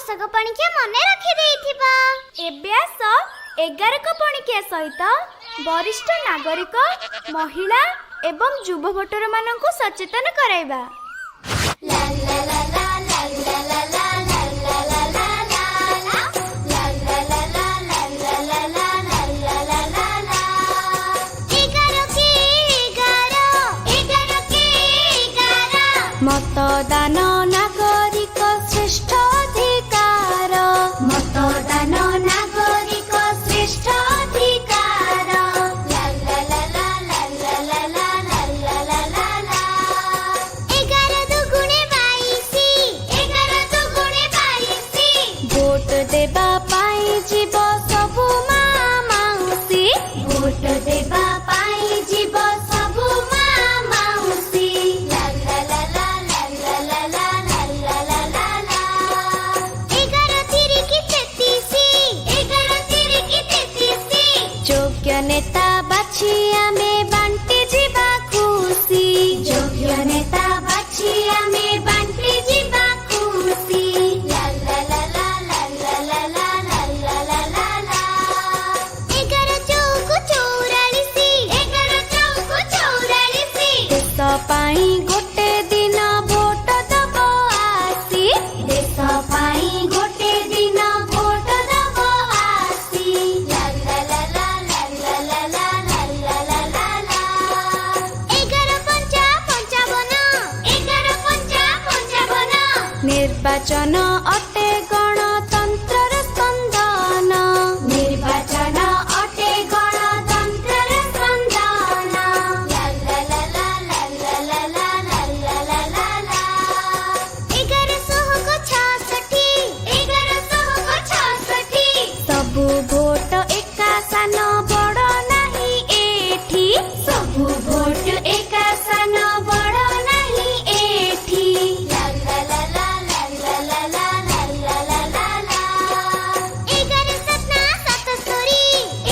वर्षक पणिकिया मने रखि देइथिबा। एबे आस 11 पणिकिया सहित वरिष्ठ नागरिक महिला एवं युवा भोटर माननकु सचेतन कराइबा। ला ला ला ला ला ला ला ला मतदान नागरिक श्रेष्ठ अधिकार, मतदान नागरिक श्रेष्ठ अधिकार। ला ला ला ला ला ला ला ला ला ला ला ला। 11 दुगुणे 22, 11 दुगुणे 22। भोट देबा पाई जीव सबु माँ माउसी, भोट देबा पाई जीव सबु माँ माउसी। ला ला ला ला ला ला ला ला ला ला ला ला। 11 तिरिकी 33, 11 तिरिकी 33। योग्य नेता बाछी आमे बांटी जीवा खुशी, योग्य नेता बाछी आमे बांटी जीवा खुशी। ला ला ला ला ला ला ला ला ला ला ला ला। 11 चौक 44, 11 चौक 44। देश पाई गोटे दिन भोट दब आसी, देश पाई गोटे दिन भोट दब आसी। ला ला ला ला ला ला ला ला ला ला ला ला। 11 पंचा 55, 11 पंचा 55। निर्वाचन अटे गणतंत्रर स्पंदन, निर्वाचन अटे गणतंत्रर स्पंदन। ला ला ला ला ला ला ला ला ला ला ला ला। 1166, 1166। सबु भोट एका सान बड़ नाही एठी, सबु भोट एका सान बड़ नाही एठी। ला ला ला ला ला ला ला ला ला ला ला ला। 11 सतना 77,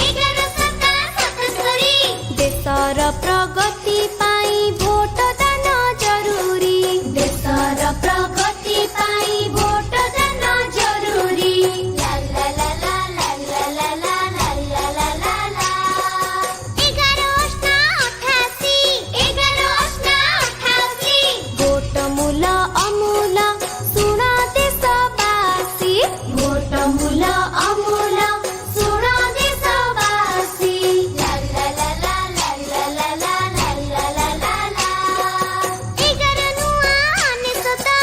11 सतना 77। देशर प्रगति पाई भोट दान जरूरी, देशर प्रगति पाई भोट दान जरूरी। ला ला ला ला ला ला ला ला ला ला ला ला। 11 अष्टा 88, 11 अष्टा 88। भोट मूल अमूल सुण देशवासी, भोट मूल अमूल सुण देशवासी। ला ला ला ला ला ला ला ला ला ला ला ला। 11 नुआ 99,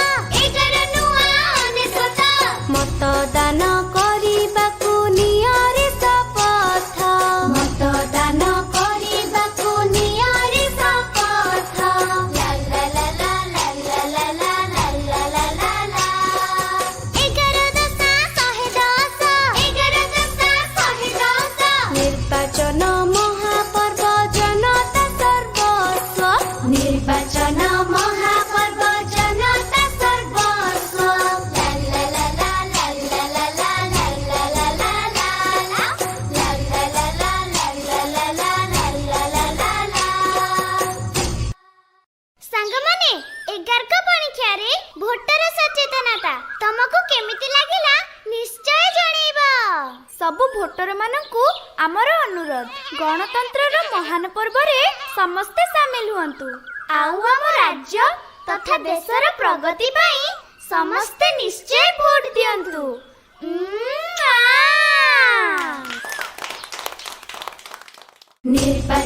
11 नुआ 99। मतदान କରିବାକୁ नियरे शपथ, मतदान କରିବାକୁ नियरे शपथ। ला ला ला ला ला ला ला ला ला ला ला ला। 11 दशा 110, 11 दशा 110। निर्वाचन महापर्व जनता सर्वस्व, निर्वाचन महापर्व जनता सर्वस्व। ला ला ला ला ला ला ला ला ला ला ला ला ला। ला ला ला ला ला ला ला ला ला ला ला। सांगमाने 11 पणिकिया रे भोटर सचेतनता तमको केमिति लागिला निश्चय जणैबो। सबु भोटर माननकु आमर अनुरोध, गणतंत्रर महान पर्व रे समस्ते सामिल हुअन्तु। आउ आम राज्य तथा देशर प्रगति पाई समस्ते निश्चय भोट दियंतु। निर्वाचन